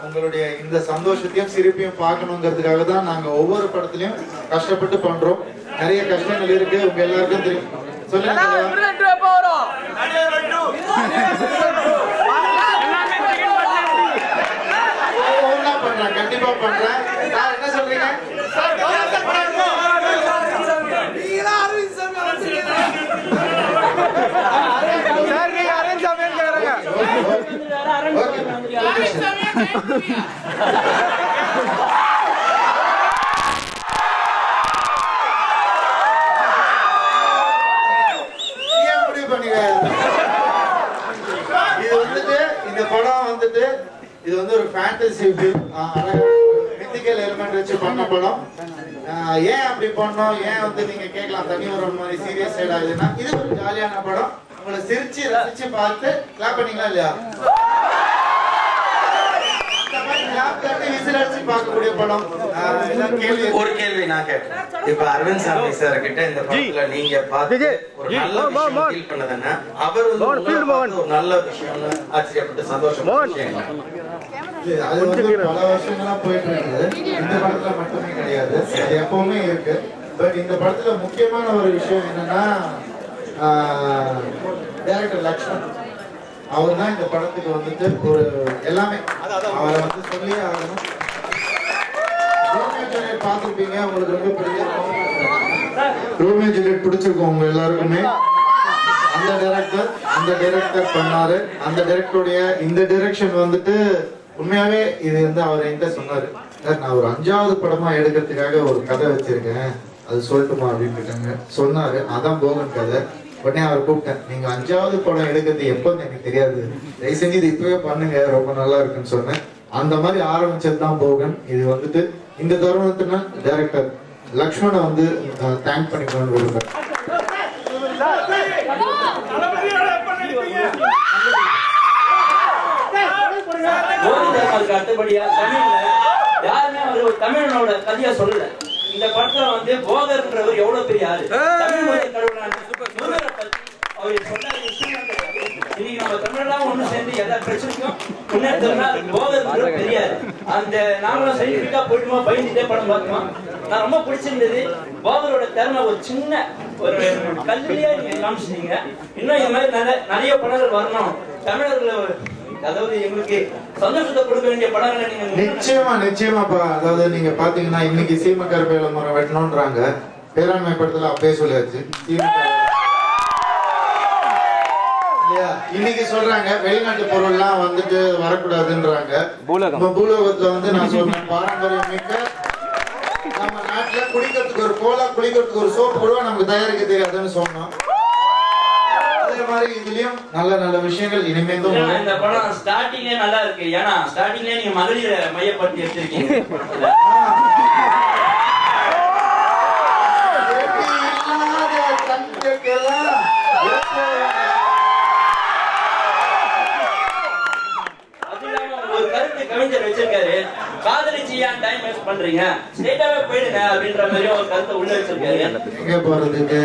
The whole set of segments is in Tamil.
உங்களுடைய இந்த சந்தோஷத்தையும் சிரிப்பையும் பார்க்கணுங்கிறதுக்காக தான் நாங்க ஒவ்வொரு படத்துலயும் கஷ்டப்பட்டு பண்றோம். நிறைய கஷ்டங்கள் இருக்கு, உங்க எல்லாருக்கும் தெரியும். சொல்லுங்க. பண்றேன், கண்டிப்பா பண்றேன். என்ன சொல்றீங்க? இந்த படம் வந்துட்டு இது வந்து ஒரு ஃபேண்டசி ஃபிலிம், மித்திக்கல் எலிமெண்ட் வச்சு பண்ண படம். ஏன் அப்படி பண்ணோம், ஏன் வந்து நீங்க கேட்கலாம் தனி ஒரு மாதிரி சீரியஸ் சைட் ஆகுதுன்னா, இது ஒரு ஜாலியான படம். உங்களை சிரிச்சு ரசிச்சு பார்த்து கிளாப் பண்ணீங்களா இல்லையா? ஒரு கேள்வி நான் கேட்கிறேன். இப்ப அரவிந்த் சாமி சார் கிட்ட இந்த படத்துல நீங்க பார்த்து ஒரு நல்ல விஷயம் ஃபீல் பண்ணதுன்னா, அவர் ஒரு நல்ல விஷயம் ஆச்சரியப்பட்டு சந்தோஷம். அது வந்து பல வருஷங்களா போயிட்டு இருக்குது. இந்த படத்துல மட்டுமே கிடையாது, அது எப்பவுமே இருக்கு. பட் இந்த படத்துல முக்கியமான ஒரு விஷயம் என்னன்னா, டைரக்டர் லக்ஷ்மண் அவர் தான் இந்த படத்துக்கு வந்துட்டு ஒரு எல்லாமே அவரை வந்து சொல்லியே ஆகணும். பார்த்துருப்பீங்க, உங்களுக்கு ரொம்ப பெரிய ரோமியோ ஜூலியட் பிடிச்சிருக்கோம் உங்க எல்லாருக்குமே. அந்த டைரக்டர் பண்ணாரு. அந்த டைரக்டருடைய இந்த டைரக்ஷன் வந்துட்டு உண்மையாவே இது வந்து அவர் என்கிட்ட சொன்னாரு, நான் ஒரு 5வது படமா எடுக்கிறதுக்காக ஒரு கதை வச்சிருக்கேன், அது சொல்லட்டுமா அப்படின்னு கேட்டாங்க. சொன்னாரு, அதான் போகன் கதை. உடனே அவர் கூப்பிட்டேன், நீங்க 5வது படம் எடுக்கிறது எப்போன்னு எனக்கு தெரியாது, தயவு செஞ்சு இது இப்பவே பண்ணுங்க, ரொம்ப நல்லா இருக்குன்னு சொன்னேன். அந்த மாதிரி ஆரம்பிச்சது தான் போகன். இது வந்துட்டு இந்த தருணத்துல டைரக்டர் லக்ஷ்மணை வந்து தேங்க் பண்ணிக்கணும்னு விரும்புறேன். அடுத்தபடியா தமிழ்ல யாருமே அவர் ஒரு தமிழனோட கதையா சொல்லல. இந்த படத்துல வந்து போகர்ன்றவர் எவ்வளவு பெரிய ஆளு, தமிழ் மொழி கடவுளான முருகரை பத்தி அவர் சொன்ன விஷயம். இன்னைக்கு நம்ம தமிழெல்லாம் ஒண்ணு சேர்ந்து எல்லா பிரச்சனைக்கும் முன்னேற்றம்னா போகர்ன்ற பெரியாரு. அந்த நாங்களும் சயின்டிபிக்கா போயிட்டுமா பயந்துட்டே படம் பார்த்தோமா. நான் ரொம்ப பிடிச்சிருந்தது போகரோட திறமை. ஒரு சின்ன ஒரு கல்வியா நீங்க காமிச்சிட்டீங்க. இன்னும் இந்த மாதிரி நிறைய படங்கள் வரணும் தமிழர்கள். அதாவது எங்களுக்கு சந்தோஷத்தை கொடுக்க வேண்டிய படங்களை நீங்க நிச்சயமாப்பா. அதாவது நீங்க பாத்தீங்கன்னா இன்னைக்கு சீமக்கருப்பையில மரம் வெட்டணும்ன்றாங்க, பேராண்மை படத்துல அப்பயே சொல்லியாச்சு. இன்னைக்கு சொல்றாங்க வெளிநாட்டு பொருள் எல்லாம் வந்துட்டு வரக்கூடாதுன்றாங்க. பூலோகத்துல வந்து நான் சொல்றேன், பாரம்பரியம் மிக்க நம்ம நாட்டுல குடிக்கிறதுக்கு ஒரு கோலா, குளிக்கிறதுக்கு ஒரு சோப்பு கூட நமக்கு தயாரிக்க தெரியாதுன்னு சொன்னோம். அதே மாதிரி இதுலயும் நல்ல நல்ல விஷயங்கள் இனிமேலும். இந்த படம் ஸ்டார்டிங்கே நல்லா இருக்கு. ஏன்னா ஸ்டார்டிங்ல நீங்க மகளிரை மையப்படுத்தி எடுத்திருக்கீங்க. ஒரு கருத்து கவிஞர் வச்சிருக்காரு, காதலிச்சு ஏன் டைம் வேஸ்ட் பண்றீங்க, ஸ்ட்ரைட்டாவே போயிடுங்க அப்படின்ற மாதிரி ஒரு கருத்தை உள்ள வச்சிருக்காரு. எங்க போறதுக்கு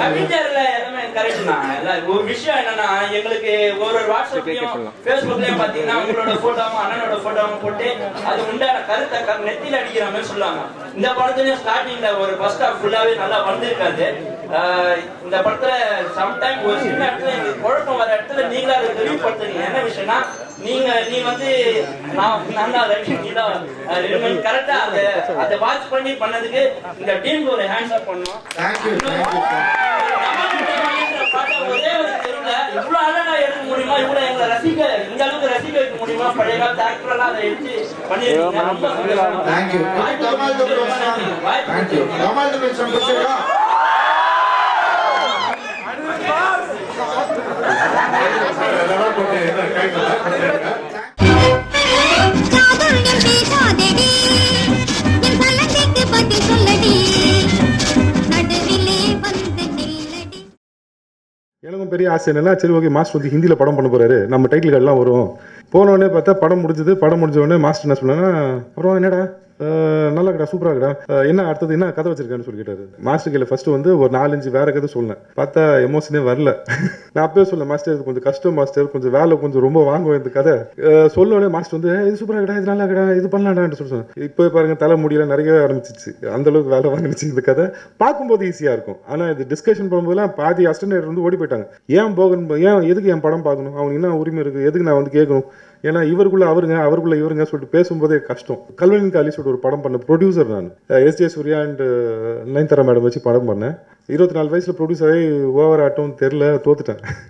கவிஞர்ல எல்லாமே கரெக்ட் தான். ஒரு விஷயம் என்னன்னா, எங்களுக்கு ஒரு வாட்ஸ்அப்லயும் பேஸ்புக்லயும் பாத்தீங்கன்னா உங்களோட போட்டோவும் அண்ணனோட போட்டோவும் போட்டு அது உண்டான கருத்தை நெத்தில அடிக்கிற மாதிரி சொல்லுவாங்க. இந்த படத்துலயும் ஸ்டார்டிங்ல ஒரு ஃபர்ஸ்ட் ஹாஃப் ஃபுல்லாவே நல்லா வந்திருக்காது. இந்த படத்துல சம்டைம் ஒரு சின்ன இடத்துல குழப்பம் வர இடத்துல நீங்களா அதை தெளிவுபடுத்துறீங்க. என்ன விஷயம்னா, நீ வந்து கரெக்டா அதை வாட்ச் பண்ணி பண்ணதுக்கு இந்த டீமுக்கு ஒரு ஹேண்ட்ஸ் அப் பண்ணணும். ஒரே ஒரு தெருவுல இவ்வளவு அழகா எடுக்க முடியுமா, இவ்வளவு எங்களை ரசிக்க இந்த அளவுக்கு ரசிக்க வைக்க முடியுமா, பழைய காலத்து ஆக்டர் எல்லாம் அதை எடுத்து பண்ணிருக்கீங்க. ரொம்ப சந்தோஷம். எனக்கும் பெரிய ஆசை என்னன்னா, சரி ஓகே மாஸ்டர் வந்து ஹிந்தியில் படம் பண்ண போறாரு, நம்ம டைட்டில் கார்டெலாம் வரும். போனோடனே பார்த்தா படம் முடிஞ்சது. படம் முடிஞ்ச உடனே மாஸ்டர் என்ன சொன்னா, அப்புறம் என்னடா நல்லா இருக்கடா சூப்பராக இருக்கடா என்ன அடுத்தது என்ன கதை வச்சிருக்கான்னு சொல்லி கேட்டாரு. மாஸ்டர் கையில் ஃபர்ஸ்ட் வந்து ஒரு 4-5 வேற கதை சொன்னேன். பார்த்தா எமோஷனே வரல. நான் அப்பவே சொல்ல மாஸ்டர் இது கொஞ்சம் கஷ்டம் மாஸ்டர், கொஞ்சம் வேலை கொஞ்சம் ரொம்ப வாங்குவேன் இந்த கதை. சொன்னோடனே மாஸ்டர் வந்து இது சூப்பராக கடா, இது நல்லா கடா, இது பண்ணலாடான்னு சொல்லி இப்போ பாருங்க தலை முடியல நிறைய ஆரம்பிச்சிச்சு. அந்த அளவுக்கு வேலை வாங்கிச்சு இந்த கதை. பார்க்கும்போது ஈஸியாக இருக்கும், ஆனால் இது டிஸ்கஷன் பண்ணும்போதுலாம் பாதி அஸ்டன்டர் வந்து ஓடி போயிட்டாங்க. ஏன் போகணும், ஏன் எதுக்கு என் படம் பார்க்கணும், அவனுக்கு என்ன உரிமை இருக்குது, எதுக்கு நான் வந்து கேட்கணும், ஏன்னா இவருக்குள்ள அவருங்க அவருக்குள்ள இவருங்க சொல்லிட்டு பேசும்போதே கஷ்டம். கல்வனின் காலி சொல்லிட்டு ஒரு படம் பண்ண ப்ரொடியூசர் நான், S J. Suryah and Nayanthara madam வச்சு படம் பண்ணேன். 24 வயசுல ப்ரொடியூசர் ஆகி ஓவர் ஆட்டம் தெரில, தோத்துட்டேன்.